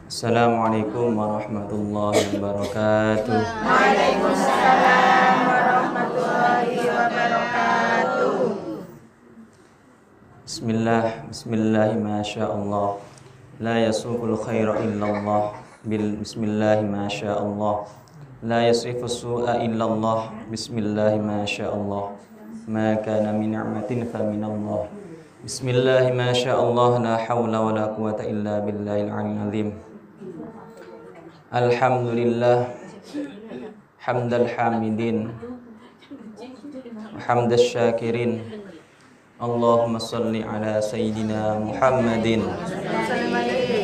Assalamualaikum warahmatullahi wabarakatuh. Waalaikumsalam warahmatullahi wabarakatuh. Bismillahi masyaallah. La yasuqul khaira illallah. Bismillahi masyaallah. La yasrifu su'a illallah. Bismillahi masyaallah. Ma kana min ni'matin fa minallah. Bismillahi masyaallah. La hawla wa la quwata illa billahil aliyyil azim. Alhamdulillah hamdal hamidin wa hamdal syakirin. Allahumma salli ala sayyidina Muhammadin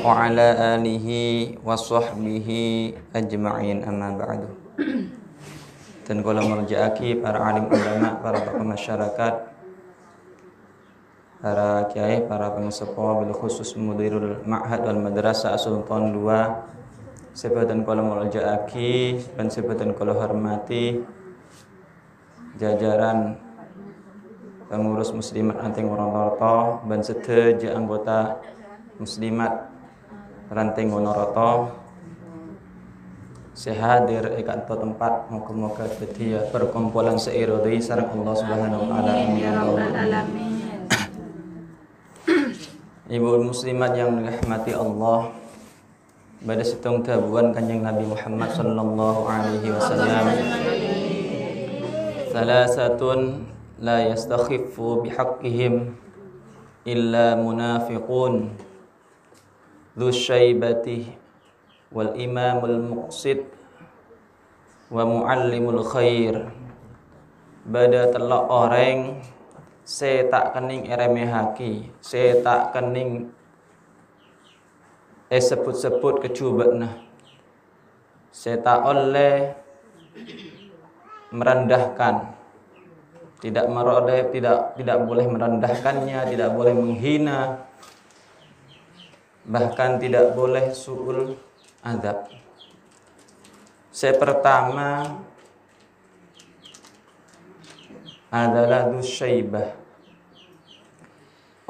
wa ala alihi wa sahbihi ajma'in, amma ba'du. Dan kula merjaaki para alim ulama, para tokoh masyarakat, para kiai, para pengusaha, bil khusus mudirul ma'had wal madrasah Sultan II, sebatan kula merjaaki dan sebatan kula hormati jajaran pengurus muslimat Ranting Wonoroto dan sedaya anggota muslimat Ranting Wonoroto sehadir ikat tempat moga-moga dadi perkumpulan seirodai sareng Allah Subhanahu wa taala. Amin. Ibu muslimat yang dirahmati Allah, pada situng tabuan Kanjeng Nabi Muhammad sallallahu alaihi wasallam, salasatun la yastakhiffu bihaqqihim illa munafiqun dzu syaibati wal imamul muqsid wa muallimul khair. Bada telok orang se tak kening eremehaki, se tak kening sebut-sebut kecubatna, se tak oleh merendahkan, tidak boleh merendahkannya, tidak boleh menghina, bahkan tidak boleh su'ul adab. Pertama adalah dusyaibah,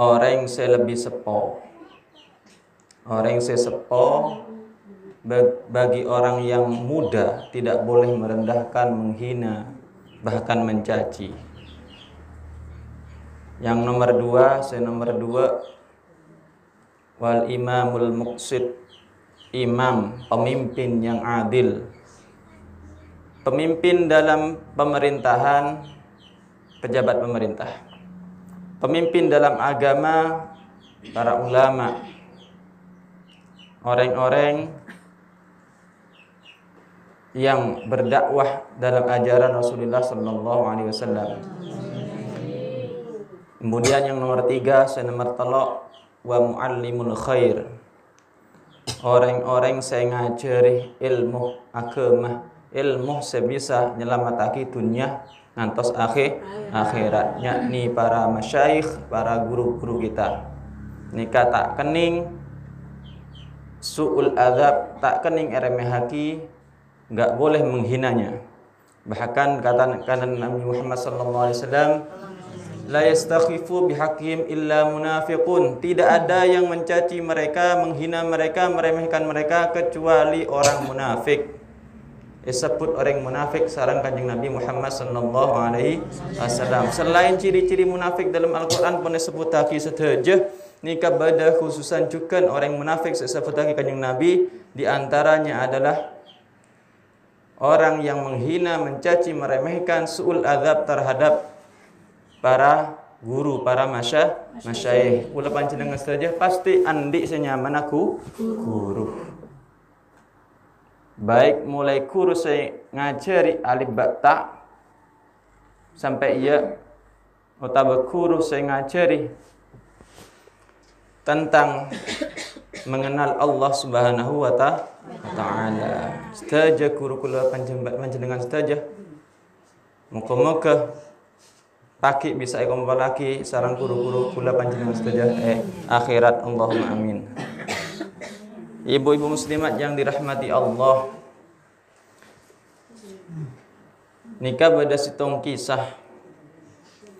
orang yang lebih sepo. Orang yang sepo, bagi orang yang muda tidak boleh merendahkan, menghina, bahkan mencaci. Yang nomor dua, wal imamul muqsid, imam, pemimpin yang adil. Pemimpin dalam pemerintahan, pejabat pemerintah. Pemimpin dalam agama, para ulama. Orang-orang yang berdakwah dalam ajaran Rasulullah sallallahu alaihi wasallam. Kemudian yang nomor tiga, nomor telok, wa muallimul khair. Orang-orang saya ngajari ilmu agama, ilmu sebisa nyelamatake dunia ngantos akhirat, yakni para masyayikh, para guru-guru kita. Nika tak kening su'ul adab, tak kening eremehaki, enggak boleh menghinanya. Bahkan kata Nabi Muhammad sallallahu alaihi wasallam, la yastakhifu bihaqqihim illa munafiqun. Tidak ada yang mencaci mereka, menghina mereka, meremehkan mereka kecuali orang munafik. Disebut orang munafik sareng Kanjeng Nabi Muhammad sallallahu alaihi wasallam. Selain ciri-ciri munafik dalam Al-Qur'an pun disebutake sedaja, nika bada khususan juga orang munafik disebutake Kanjeng Nabi, di antaranya adalah orang yang menghina, mencaci, meremehkan, su'ul azab terhadap para guru, para masyayikh. Kula panjenengan saja pasti andi senyaman aku guru. Baik mulai guru saya ngajari alif ba ta sampai ia utawa guru saya ngajari tentang mengenal Allah Subhanahu wa taala. Saja guru kula panjenengan saja. Moga-moga pagi bisa ikumpul lagi sarang guru-guru kula panjenengan saja akhirat, Allahumma amin. Ibu-ibu muslimat yang dirahmati Allah, nikah pada situng kisah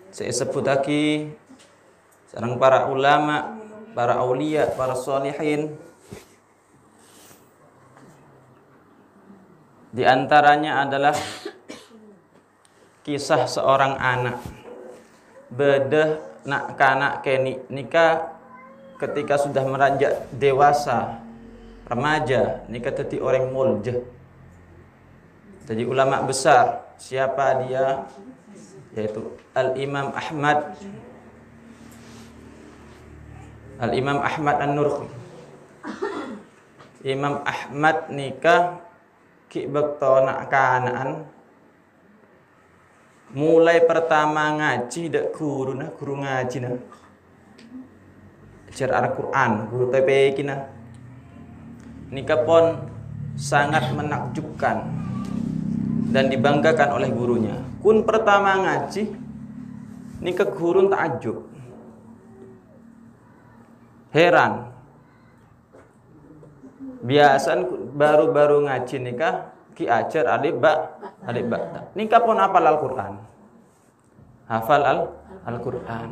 saya sebut lagi sarang para ulama, para aulia, para salihin Di antaranya adalah kisah seorang anak bedeh nak kanak keni nikah ketika sudah meranjak dewasa remaja nikah teti orang mulje. Jadi ulama besar, siapa dia? Yaitu Al-Imam Ahmad An-Nurqi. Imam Ahmad nikah ki bekto nak kanaan mulai pertama ngaji dak guru ngaji nah ajar Al-Quran guru TPI kina nikah pun sangat menakjubkan dan dibanggakan oleh gurunya. Kun pertama ngaji nikah guru takjub, heran. Biasan baru-baru ngaji nikah ki ajar alif ba nikah pun hafal Al-Quran, Al-Quran.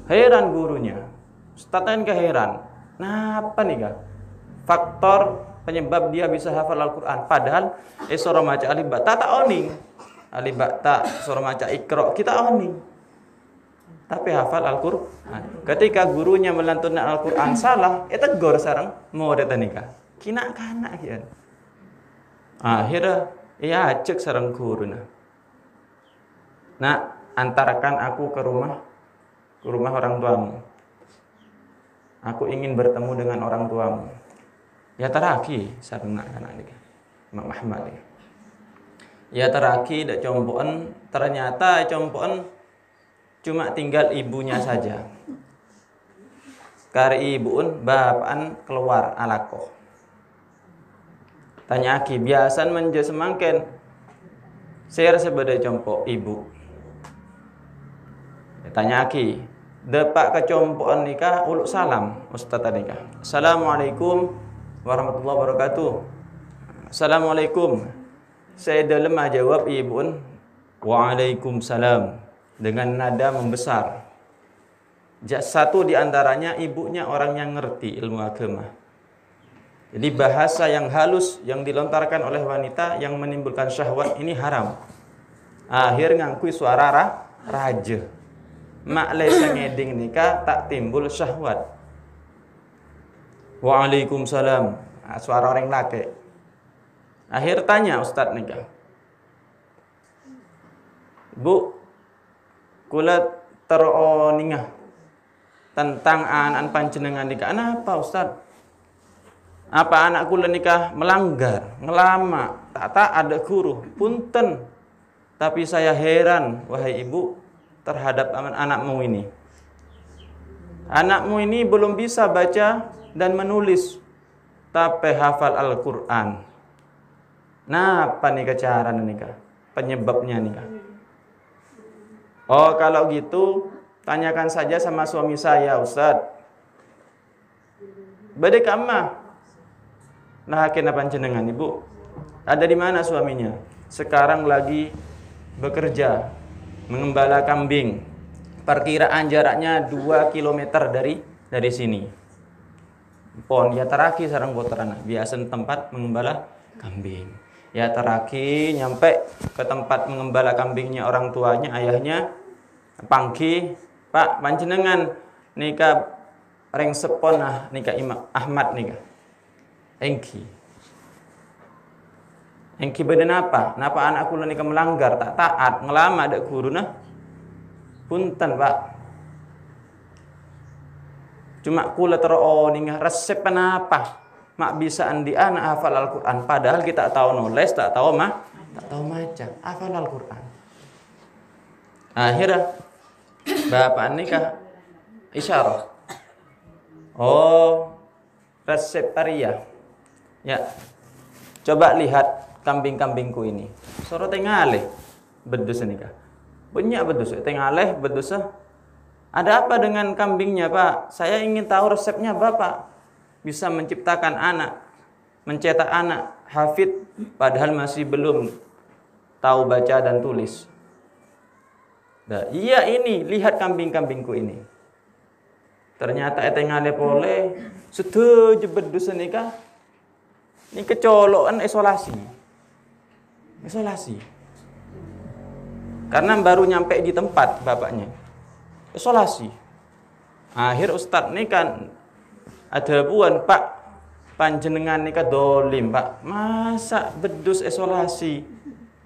Heran gurunya, ustadznya keheran. Napa nih kak? Faktor penyebab dia bisa hafal Al-Quran. Padahal surah maca alif ba tak oning, alif ba tak surah maca ikro kita oning. Tapi hafal Al-Quran. Ketika gurunya melantunkan Al-Quran salah, tegur sarang mau data nikah. Kina kana kian. Akhirnya ia cek sarang guru nah antarkan aku ke rumah orang tuamu. Aku ingin bertemu dengan orang tuamu. Ya teraki sarang nak kana nikah. Imam Ahmad. Ya teraki dak compoan, ternyata compoan cuma tinggal ibunya saja. Kari ibuun bapaan keluar alakoh. Tanya aki biasan menje semangken. Saya sebeda compo ibu. Tanya aki, depak kecompoan nikah uluk salam ustaz nikah. Assalamualaikum warahmatullahi wabarakatuh. Assalamualaikum. Saya dalam jawab ibuun Waalaikumsalam dengan nada membesar. Satu di antaranya ibunya orang yang ngerti ilmu agama. Jadi bahasa yang halus yang dilontarkan oleh wanita yang menimbulkan syahwat ini haram. Akhir ngangkui suara raja. Mak lesa ngeding nikah tak timbul syahwat. Waalaikumsalam. Suara orang laki. Akhir tanya ustaz nikah. Bu, kula teroningah tentang anak panjenengan nikah. Apa ustaz? Apa anak kula nikah melanggar, ngelama, tak ada guru, punten. Tapi saya heran, wahai ibu, terhadap anakmu ini. Anakmu ini belum bisa baca dan menulis, tapi hafal Al-Quran. Nah, apa nih cara nikah? Penyebabnya nikah. Oh, kalau gitu, tanyakan saja sama suami saya, Ustaz. Badai kamah. Nah, kenapa panjenengan ibu? Ada di mana suaminya? Sekarang lagi bekerja mengembala kambing. Perkiraan jaraknya 2 km dari sini. Pon ya teraki sarang botaran biasa tempat mengembala kambing. Ya teraki nyampe ke tempat mengembala kambingnya orang tuanya, ayahnya pangki, Pak panjenengan nikah reng sepon nikah Imam Ahmad nikah. Engki beden apa? Napa anak kula nikah melanggar, tak taat, ngelama ada guru nah. Punten, Pak. Cuma kula teroningah resep kenapa? Mak bisa andi anak hafal Al-Quran. Padahal kita tahu nulis, tak tahu maca. Hafal Al-Quran. Akhirnya bapak nikah isyarah. Oh, resep tariah. Ya, coba lihat kambing-kambingku ini. Soro tengaleh bedus nikah. Banyak bedus, tengaleh bedus. Ada apa dengan kambingnya, Pak? Saya ingin tahu resepnya, Bapak. Bisa menciptakan anak, mencetak anak hafid, padahal masih belum tahu baca dan tulis. Nah, iya ini, lihat kambing-kambingku ini. Ternyata tengaleh pole setuju bedus nikah. Ini kecolokan isolasi. Isolasi. Karena baru nyampe di tempat bapaknya. Isolasi. Akhir Ustadz ini kan ada buan, Pak, panjenengan ini kan dolim, Pak. Masa bedus isolasi?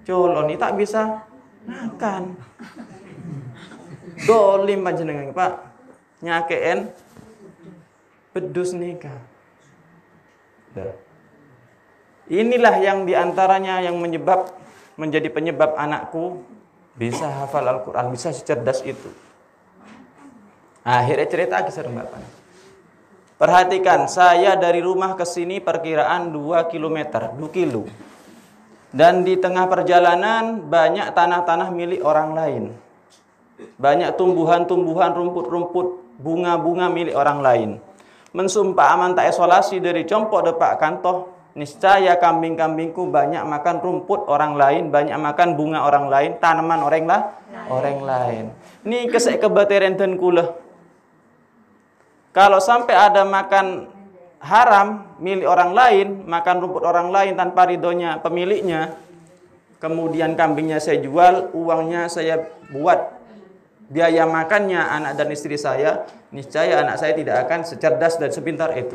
Colon ini tak bisa makan. Dolim panjenengan, Pak. Nyakein bedus nikah. Inilah yang diantaranya yang menjadi penyebab anakku bisa hafal Al-Quran, bisa secerdas itu. Akhirnya cerita kisah Bapak. Perhatikan, saya dari rumah ke sini perkiraan 2 km, 2 kilo. Dan di tengah perjalanan banyak tanah-tanah milik orang lain. Banyak tumbuhan-tumbuhan, rumput-rumput, bunga-bunga milik orang lain. Mensumpah aman tak isolasi dari compok depak kantoh, niscaya kambing-kambingku banyak makan rumput orang lain, banyak makan bunga orang lain, tanaman orang lain. Ini kesek kebateren dan kula. Kalau sampai ada makan haram milik orang lain, makan rumput orang lain tanpa ridhonya pemiliknya, kemudian kambingnya saya jual, uangnya saya buat biaya makannya anak dan istri saya, niscaya anak saya tidak akan secerdas dan sepintar itu.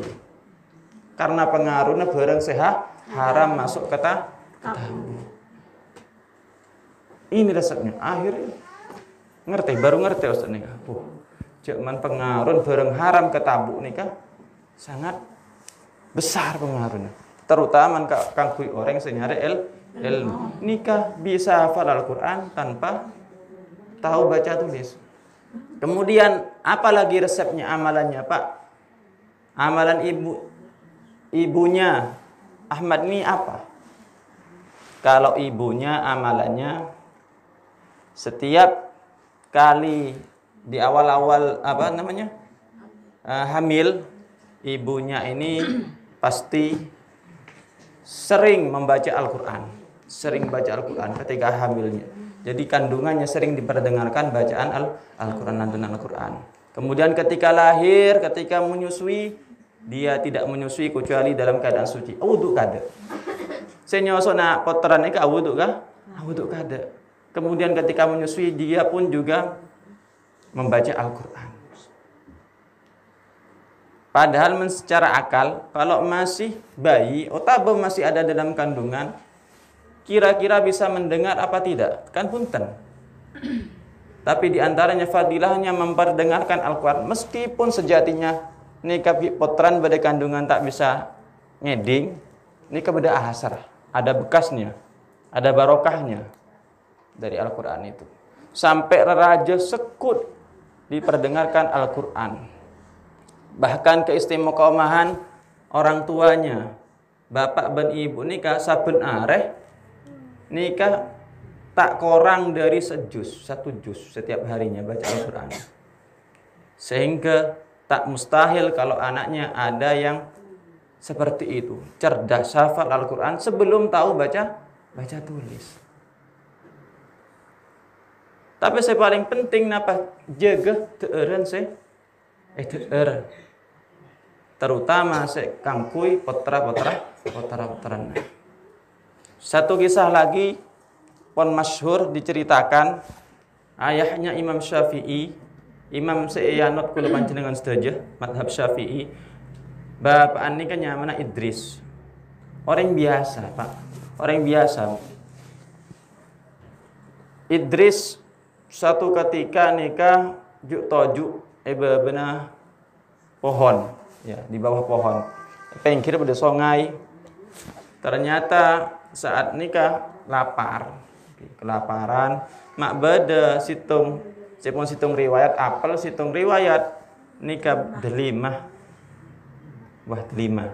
Karena pengaruhnya barang sehat haram masuk ke tabu. Ini resepnya. Akhirnya baru ngerti Ustaz nikah. Cuman pengaruh barang haram ke tabu nikah sangat besar pengaruhnya. Terutama kangkui orang senyari ilmu. Nikah bisa hafal Al-Quran tanpa tahu baca tulis. Kemudian apalagi resepnya, amalannya, Pak? Amalan ibunya Ahmad ini apa? Kalau ibunya amalannya setiap kali di awal-awal hamil, ibunya ini pasti sering membaca Al-Quran, sering baca Al-Quran ketika hamilnya. Jadi kandungannya sering diperdengarkan bacaan Al-Quran, lantunan Al-Quran. Kemudian ketika lahir, ketika menyusui, dia tidak menyusui kecuali dalam keadaan suci. Wudhu kada. Saya nyosok nak kotoran ini wudhu kah? Wudhu kada. Kemudian ketika menyusui, dia pun juga membaca Al-Quran. Padahal secara akal, kalau masih bayi, atau masih ada dalam kandungan, kira-kira bisa mendengar apa tidak? Kan punten. Tapi diantaranya fadilahnya memperdengarkan Al-Quran. Meskipun sejatinya nikah potran pada kandungan tak bisa ngeding, nikah beda asar. Ada bekasnya, ada barokahnya dari Al-Quran itu. Sampai raja sekut diperdengarkan Al-Quran. Bahkan keistimewahan orang tuanya, bapak dan ibu nikah saben areh nikah tak kurang dari satu juz setiap harinya baca Al-Quran. Sehingga tak mustahil kalau anaknya ada yang seperti itu, cerdas hafal Al-Quran sebelum tahu baca tulis. Tapi saya paling penting napa jaga teeren teer. Terutama saya kangkui potara-potaran. Satu kisah lagi pon masyhur diceritakan ayahnya Imam Syafi'i. Imam seyanot kula panjenengan sedaya madhab Syafi'i. Bapak ini kan namanya Idris. Orang biasa, Pak. Orang biasa. Idris satu ketika nikah toju benar pohon, ya, di bawah pohon. Pinggir pada sungai. Ternyata saat nikah kelaparan, mak beda situng riwayat apel, situng riwayat nikah delima. Wah, delima.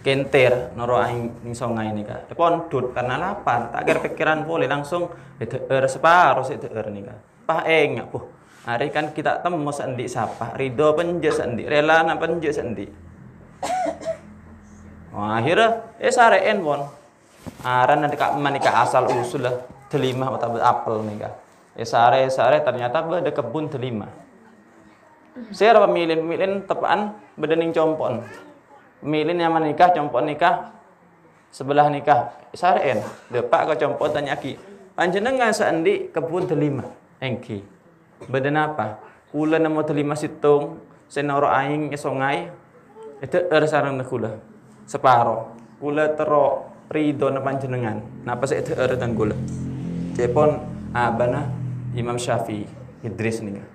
Kenter noro aing ning sungai nikah. Pondut karena lapar, tak kira pikiran boleh langsung separuh nikah. Paeng aku. Hari kan kita temu sendi sapa, ridho penje sendi, rela na penje sendi. Wah, akhirnya sareen pon. Aran nanti kak manika asal usul lah delima atau apel nikah. Sare ternyata ada kebun delima. Saya pemilin tepaan bedening compon. milih yang nikah, compok nikah, sebelah nikah. Syar'en, depak kau compok tanya ki. Panjenengan seandi kebun delima, engki. Badan apa? Kula nemu delima situng, senoro aing sungai. Itu sareng kula. Separo. Kula tero ridho na panjenengan. Napa sik itu dan kula. Cepon abana Imam Syafi'i Idris nikah.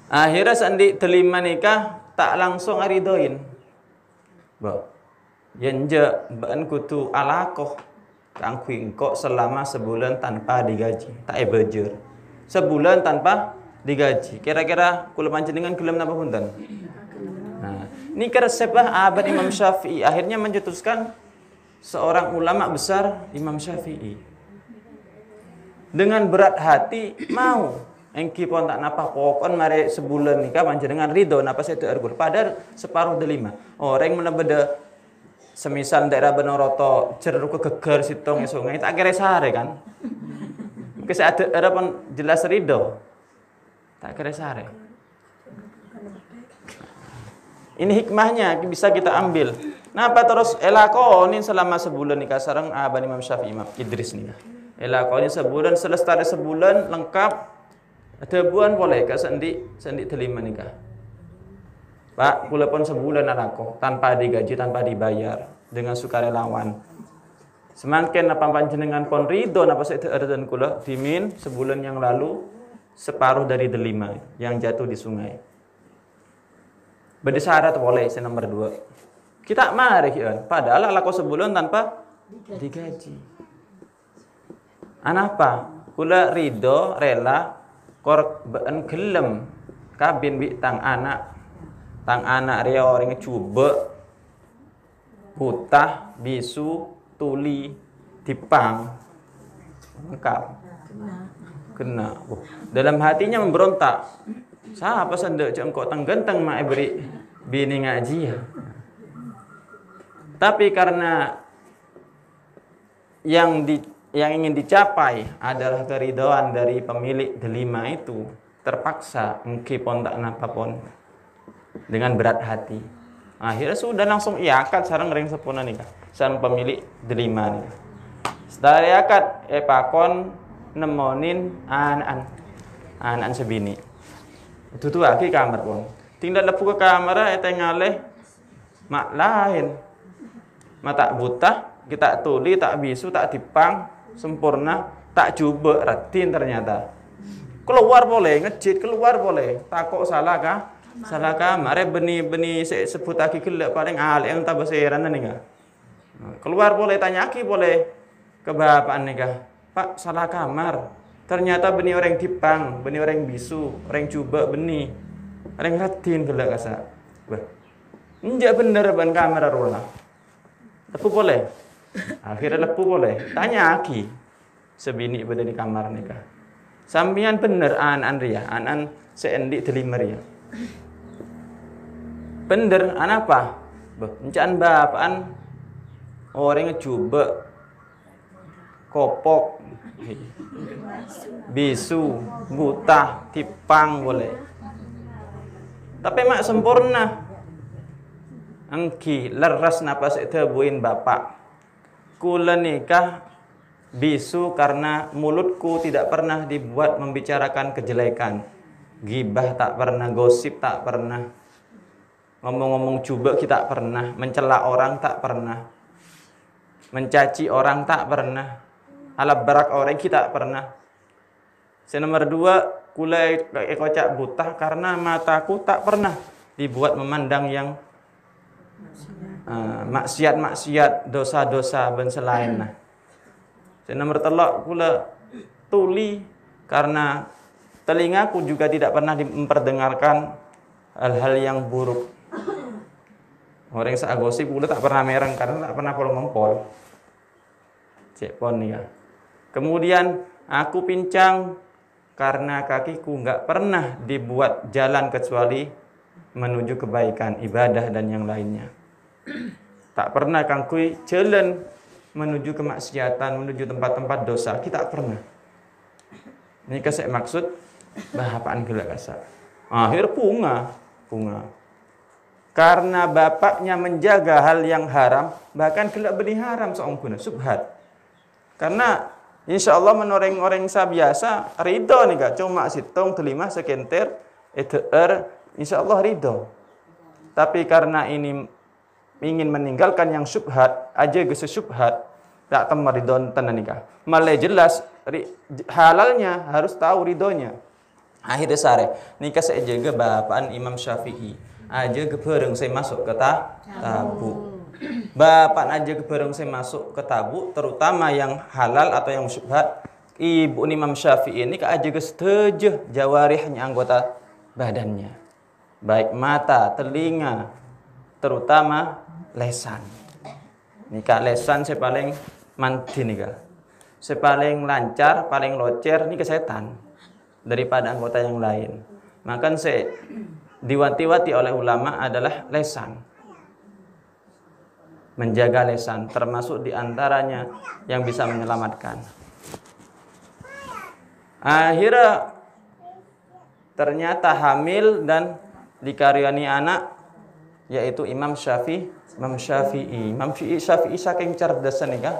Akhirnya seandi delima nikah tak langsung aridoin. Bo. Yenje ban kutu alakoh kang kok selama sebulan tanpa digaji. Tak bejer. Sebulan tanpa digaji. Kira-kira kula panjenengan gelem napa punten? Nah, ini resep abad Imam Syafi'i akhirnya mencetuskan seorang ulama besar Imam Syafi'i. Dengan berat hati mau engki pon tak napa pokon mare sebulan nikah panjenengan ridho napa saya ergul padahal separuh delima orang mana beda semisal daerah Benoroto ceruk kegeger sitong sungai tak kira sare kan kese ada pun jelas ridho tak kira sare. Ini hikmahnya bisa kita ambil. Napa terus elakoni selama sebulan nikah sareng abah Imam Syafi'i Imam Idris nikah. Elakoni sebulan selesai sebulan lengkap. Ada bulan boleh ke sendi terima nikah. Pak, kula pun sebulan alako tanpa digaji, tanpa dibayar dengan sukarelawan. Semakin apa panjenengan pun ridho napa saya dan kula dimin sebulan yang lalu separuh dari delima yang jatuh di sungai. Berdasyarat boleh nomor 2. Kita mari kan. Padahal alako sebulan tanpa digaji. Anapa? Kula ridho rela kor ben gelem kabin bi tang anak ria orang coba putah bisu tuli dipang lengkap kena dalam hatinya memberontak siapa sendok engkau tang genteng mak beri bini ngaji ya. Tapi karena yang ingin dicapai adalah keridhaan dari pemilik delima itu terpaksa meskipun tak napapun dengan berat hati. Akhirnya sudah langsung iakad sareng ring sepuna nikah sareng pemilik delima nih. Setelah iakad pakon nemonin anak sebini. Itu tuh lagi kamar pun. Tinggal lepu ke kamar ngaleh mak lain. Mata buta kita tuli tak bisu tak dipang sempurna tak coba ratin ternyata keluar boleh ngejit keluar boleh takut salah kah mare beni sebut lagi gelap paling alih yang tak beseran nih keluar boleh tanya ki boleh ke bapak nih pak salah kamar ternyata beni orang dipang beni orang bisu orang coba beni orang ratin gelap kasa enggak bener ban kamar rola lepu boleh akhirnya lepu boleh tanya aki sebini berada di kamar nikah sambian bener an ria an seendik delima ria bener an apa encan bapaan orang coba kopok bisu buta tipang boleh tapi mak sempurna engki leras napa saya buin bapak kula nikah bisu karena mulutku tidak pernah dibuat membicarakan kejelekan gibah tak pernah gosip tak pernah ngomong-ngomong coba kita pernah mencela orang tak pernah mencaci orang tak pernah alap berak orang kita pernah. Nomor 2 kula kocak buta karena mataku tak pernah dibuat memandang yang maksiat dosa-dosa ben selain nah. Nomor 3 pula tuli karena telingaku juga tidak pernah memperdengarkan hal-hal yang buruk. Orang yang gosip pula tak pernah mereng karena tak pernah pol ngompol. Cek pon ya. Kemudian aku pincang karena kakiku nggak pernah dibuat jalan kecuali menuju kebaikan, ibadah dan yang lainnya. Tak pernah kangkui jalan menuju kemaksiatan, menuju tempat-tempat dosa. Kita tak pernah. Ini kasih maksud bahapaan gila kasar. Akhir bunga. karena bapaknya menjaga hal yang haram, bahkan kelak beni haram seorang guna subhat. Karena insya Allah menoreng-oreng biasa ridho nih kak, cuma situng telima sekenter insya Allah ridho. Tapi karena ini ingin meninggalkan yang syubhat aja ge syubhat, tak temar ridho tenan nikah. Malah jelas halalnya harus tahu ridhonya. Akhirnya sare nikah saya jaga bapaan Imam Syafi'i aja kebereng saya masuk ke tabu. Bapak aja kebereng saya masuk ke tabu, terutama yang halal atau yang syubhat. Ibu Imam Syafi'i ini aja ke setuju jawarihnya anggota badannya, baik mata, telinga, terutama lesan. Nikah lesan saya paling mandi nikah. Saya paling lancar, paling locer nih ke setan daripada anggota yang lain. Maka saya diwati-wati oleh ulama adalah lesan. Menjaga lesan termasuk diantaranya yang bisa menyelamatkan. Akhirnya ternyata hamil dan dikaryani anak, yaitu Imam Syafi'i. Imam Syafi'i saking cerdasan nikah,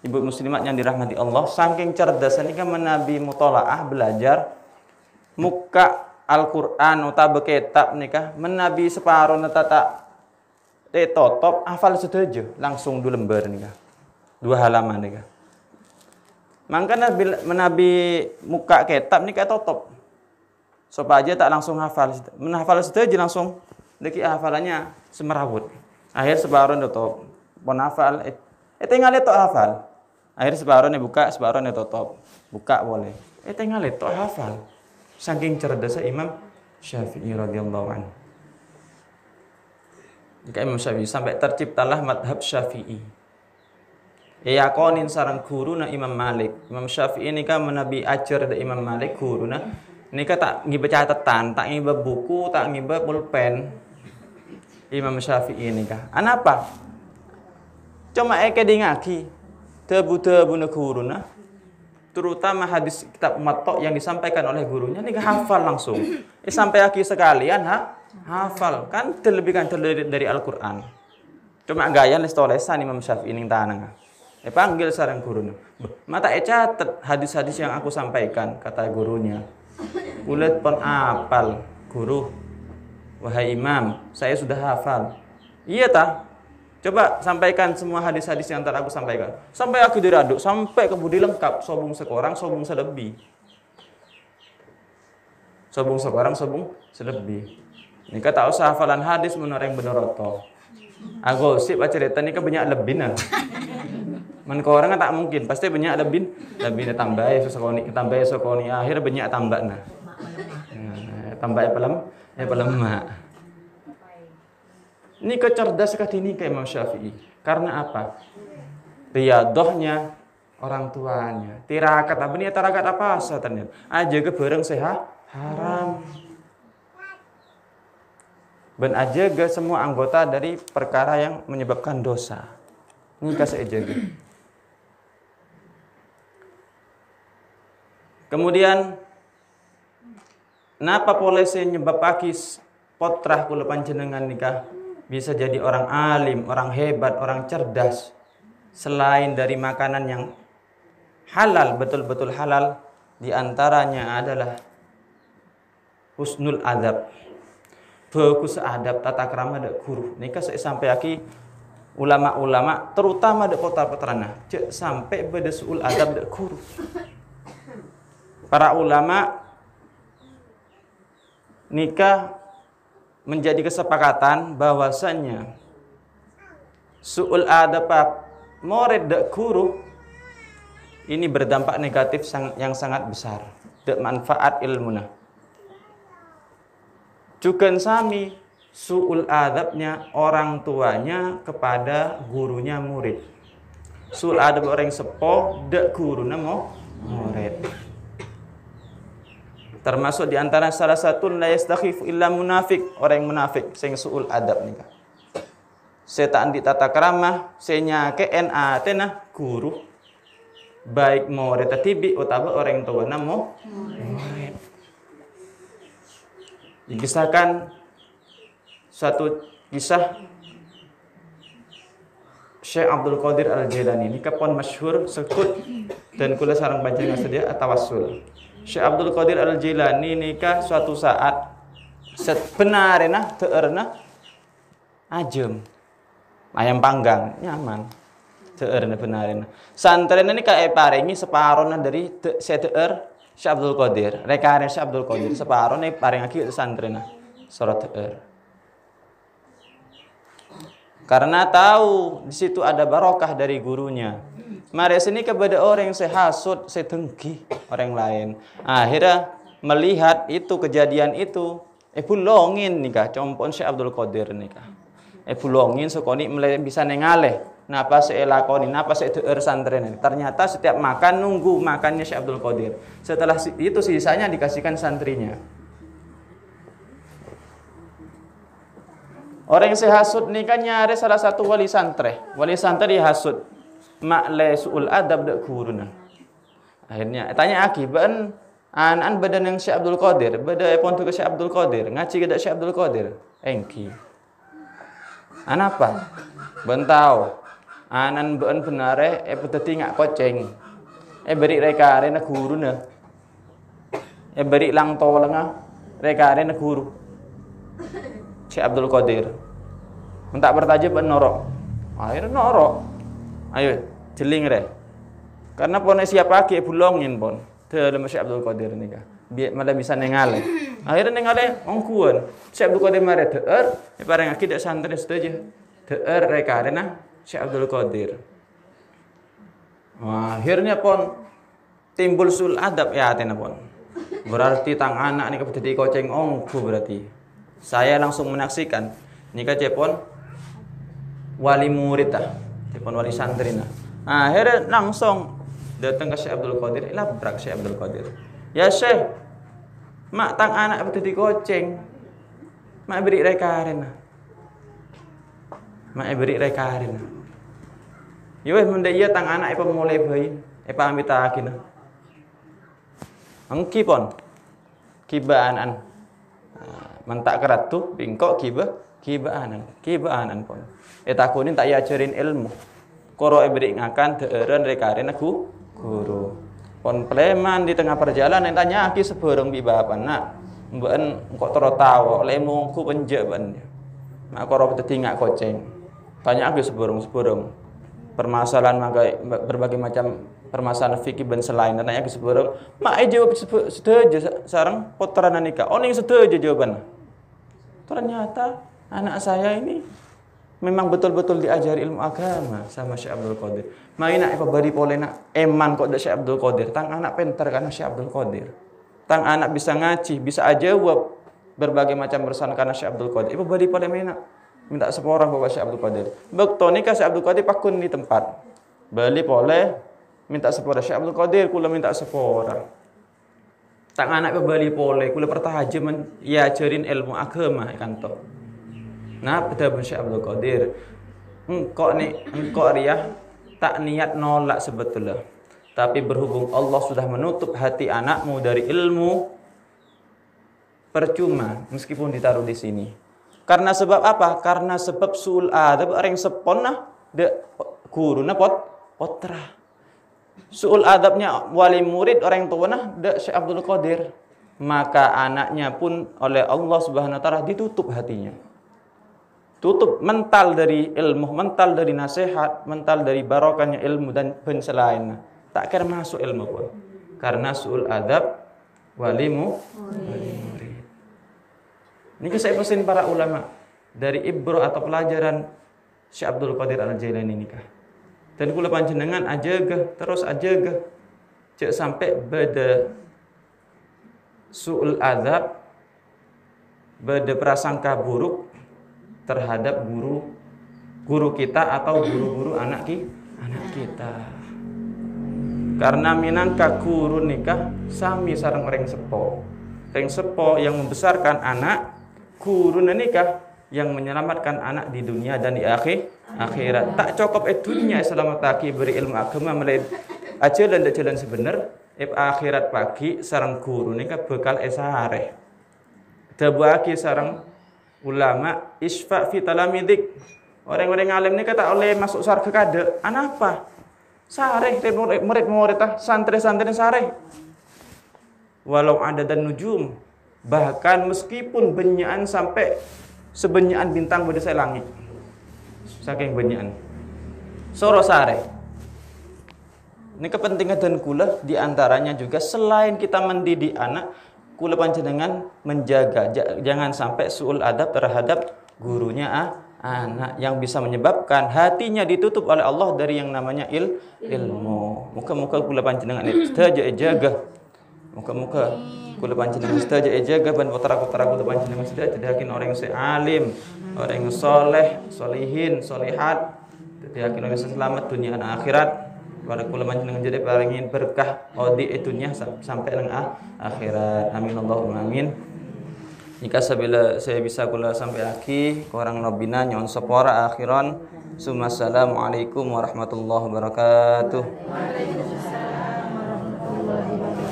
ibu muslimat yang dirahmati Allah, saking cerdasan nikah menabi mutolaah belajar muka Al-Quran utawa kitab nikah menabi separuh netata totop hafal setuju langsung 2 lembar nikah, 2 halaman nikah. Makanya menabi muka kitab nikah totop supaya tak langsung hafal, menghafal setuju langsung deki hafalannya semerawut. Akhir separuh totop pon hafal tinggal itu hafal. Akhir separuh buka, separuh totop, buka boleh tinggal itu hafal. Saking cerdasnya Imam Syafi'i radhiyallahu anhu. Jika Imam Syafi'i sampai terciptalah madhab Syafi'i. Yakonin sarang guruna Imam Malik. Imam Syafi'i ini kan menabi ajar dari Imam Malik guruna. Ini kan tak ngiba catatan, tak ngiba buku, tak ngiba pulpen. Imam Syafi'i ini kan. Anapa? Cuma eke dingaki tebu-tebu na guruna. Terutama hadis kitab Muwatta yang disampaikan oleh gurunya ini hafal langsung. Sampai akhir sekalian hafal kan terlebihkan dari Al-Qur'an. Cuma gaya les-lesan Imam Syafi'i ning tanang. Panggil sareng gurunya. Mata catat hadis-hadis yang aku sampaikan kata gurunya. Ulet pon apal guru. Wahai Imam, saya sudah hafal. Iya tah? Coba sampaikan semua hadis-hadis yang telah aku sampaikan. Sampai aku diraduk, sampai ke budi lengkap. Sobung sekorang, sobung selebih. Sobung sekorang, sobung selebih. Ini kata usah hafalan hadis menoreng benoroto. Aku sip cerita ini banyak lebih nah. Man orang tak mungkin, pasti banyak lebih tambah sokoni akhir banyak tambah nah. Tambah pelem mak. Ini kecerdasan ini kayak Imam Syafi'i. Karena apa? Riyadohnya orang tuanya. Tirakat apa nih? Tirakat apa ternyata? Aja ke bareng sehat haram. Ben aja ke semua anggota dari perkara yang menyebabkan dosa. Ini kasih aja. Kemudian napa polisi nyebabakis potrah kula panjenengan nikah bisa jadi orang alim, orang hebat, orang cerdas selain dari makanan yang halal, betul-betul halal, diantaranya adalah husnul adab, bagus adab, tata krama dak guru. Nikah sampai aki ulama-ulama terutama dak potar-potarana cek sampai beda suul adab dak guru. Para ulama nikah menjadi kesepakatan bahwasannya su'ul adab murid dak guru ini berdampak negatif yang sangat besar, dak manfaat ilmuna. Juga sami su'ul adabnya orang tuanya kepada gurunya murid. Su'ul adab orang sepo dak guruna mau murid. Termasuk diantara salah satu la yastakhifu illa munafik, orang yang munafik sing suul adab nikah. Setan di tata keramah senya ke NA tena guru baik murid tibi utawa orang tua namo murid. Dikisahkan suatu kisah Syekh Abdul Qadir Al-Jailani ini kapon masyhur sekut dan kula sareng panjenengan sedia atawassul. Syekh Abdul Qadir Al-Jailani nikah suatu saat sebenarnya teueurna ajem. Ayam panggang nyaman. Teueurna benareuna. Santrena ini kae paringi separona dari teueur Syekh Abdul Qadir. Rekare Syekh Abdul Qadir separona paringake santrena. Salat teueur. Karena tahu di situ ada barokah dari gurunya. Mari sini kepada orang yang sehasut, sedengki orang lain. Akhirnya melihat itu kejadian itu, pulongin nikah, compon Syekh Abdul Qadir nikah. Pulongin sokoni mulai bisa nengaleh. Napa saya lakoni, napa saya teueur santren. Ternyata setiap makan nunggu makannya Syekh Abdul Qadir. Setelah itu sisanya dikasihkan santrinya. Orang yang sehasut ni kan nyari salah satu wali santri. Wali santri dihasut. Mak le su'ul adab dek kuruna. Akhirnya tanya aki, "Ban an badan yang Syekh Abdul Qadir, beda pon tu ke Syekh Abdul Qadir, ngaji ke Syekh Abdul Qadir." Engki. An apa? Bentau. Anan ban benare peteti ngak koceng. Beri reka arena kuruna. Beri lang to lengah reka arena guru. Syekh Abdul Qadir minta bertajuk ben norok. Akhirnya norok. Ayo jeling re. Karena pon siap pagi bulongin pon. Dalam Syekh Abdul Qadir nikah. Biar malah bisa nengale. Akhirnya nengale ongkuan. Syekh Abdul Qadir mare teueur, pareng aki dak santri setuju. Teueur reka arena Syekh Abdul Qadir. Wah, akhirnya pon timbul sul adab ya atena pon. Berarti tang anak nih jadi koceng ongku berarti. Saya langsung menyaksikan nikah cepon wali murid cepon wali santri akhirnya langsung datang ke Syekh Abdul Qadir, labrak Syekh Abdul Qadir. Ya Syekh, mak tang anak betul di koceng, mak beri rekarin, mak beri rekarin. Yoweh menda iya tang anak mulai bayi, pamit akin. Angki pon, kibaan. Mentak kerat tu bingkok kibaanan pun. Takunin tak ajarin ilmu. Koro beri ngakan teueureun rekareun aku guru. Pon pleman di tengah perjalanan tanya aki sebereng bi bapan nak. Mbeun kok tero tawo lemu ku penje ban. Mak koro tetingak koceng. Tanya aki sebereng. Permasalahan berbagai macam permasalahan fikih ben selain tanya aki sebereng. Mak jawab setuju sareng putrana nikah. Oning setuju jawaban. Ternyata anak saya ini memang betul-betul diajari ilmu agama sama Syekh Abdul Qadir. Maina bari polena eman kok dak Syekh Abdul Qadir. Tang anak pintar karena Syekh Abdul Qadir. Tang anak bisa ngaji, bisa jawab berbagai macam persoalan karena Syekh Abdul Qadir. Bari polena minta seporang bapak Syekh Abdul Qadir. Bekto nikah Syekh Abdul Qadir pakun di tempat. Bali boleh minta sepora Syekh Abdul Qadir kula minta sepora. Tang anak bali pole kula pertahajem ya ajarin ilmu agama kanto. Nah, betul Syekh Abdul Qadir. Engkau riah tak niat nolak sebetulnya. Tapi berhubung Allah sudah menutup hati anakmu dari ilmu, percuma meskipun ditaruh di sini. Karena sebab apa? Karena sebab sul adab orang seponna de guruna potra. Su'ul adabnya wali murid orang tuanya dak Syekh Abdul Qadir. Maka anaknya pun oleh Allah Subhanahu wa taala ditutup hatinya. Tutup mental dari ilmu, mental dari nasihat, mental dari barokahnya ilmu dan selainnya. Tak kira masuk ilmu pun. Karena su'ul adab wali murid. Ini saya pesan para ulama dari ibrah atau pelajaran Syekh Abdul Qadir Al-Jailani nikah. Dan kula panjenengan terus ajaga cek sampai beda su'ul adab, beda prasangka buruk terhadap guru kita atau guru-guru anak kita. Karena minangka guru nikah sami sareng orang sepo. Orang sepo yang membesarkan anak, guru nikah yang menyelamatkan anak di dunia dan di akhirat. Tak cukup dunia selamat taki beri ilmu agama mulai ajalan sebenar akhirat pagi sarang guru nikah bekal esare. Tebuaki sarang ulama isfa fi talamidik. Orang-orang alim ini kata oleh masuk surga kada. Anapa? Sareh murid-murid santri-santri sareh. Walau ada dan nujum, bahkan meskipun benyaan sampai sebenyaan bintang pada saya langit. Saking benyaan. Soro sareh. Ini kepentingan dan kula diantaranya juga selain kita mendidik anak, kula panjenengan menjaga jangan sampai suul adab terhadap gurunya anak yang bisa menyebabkan hatinya ditutup oleh Allah dari yang namanya ilmu. Muka-muka kula panjenengan jaga. Muka-muka kula panjenengan jaga ban putra-putra kula panjenengan yakin orang yang alim, orang yang soleh, solihin, solihat, yakin orang yang selamat dunia dan akhirat. Para kula panjenengan jadi paringin berkah odi itunya sampai nang akhirat. Amin Allahumma amin. Jika sabila saya bisa kula sampai akhir korang nobina nyon sepora akhiran. Assalamualaikum warahmatullahi wabarakatuh. Waalaikumsalam warahmatullahi wabarakatuh.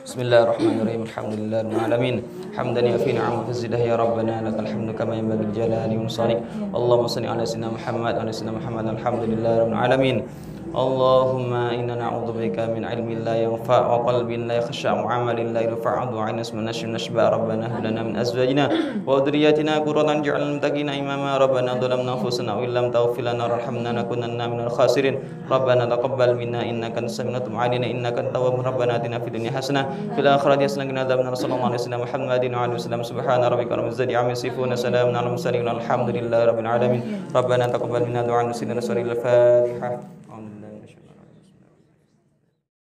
Bismillahirrahmanirrahim. Alhamdulillahirabbil alamin. Hamdan yafi ni'amati zidah ya rabbana lakal hamdu kama yanbaghi jalali wa sultanik. Allahumma shalli ala sayyidina Muhammad wa ala sayyidina Muhammad. Alhamdulillahirabbil alamin. Allahumma inna na'udzubika min ilmin la yanfa' wa qalbin la yakhsha' wa 'amalin la yurfa' wa 'aynin nashba rabbana hab lana min azwajina wa dhurriyyatina qurratan waj'alna muttaqina imama rabbana dhalamna anfusana wa illam taghfir lana warhamna lanakunanna minal khasirin rabbana taqabbal minna innaka antas samiul 'alim innaka antat tawwabur rabbana atina fid dunya hasanah fil akhirati hasanah wa qina adzabannar sallallahu alaihi wasallam Muhammadin wa alihi wasallam subhana rabbika rabbil izzati 'amma yasifun salamun 'alal mursalin walhamdulillahi rabbil alamin rabbana taqabbal minna du'a al-fatihah.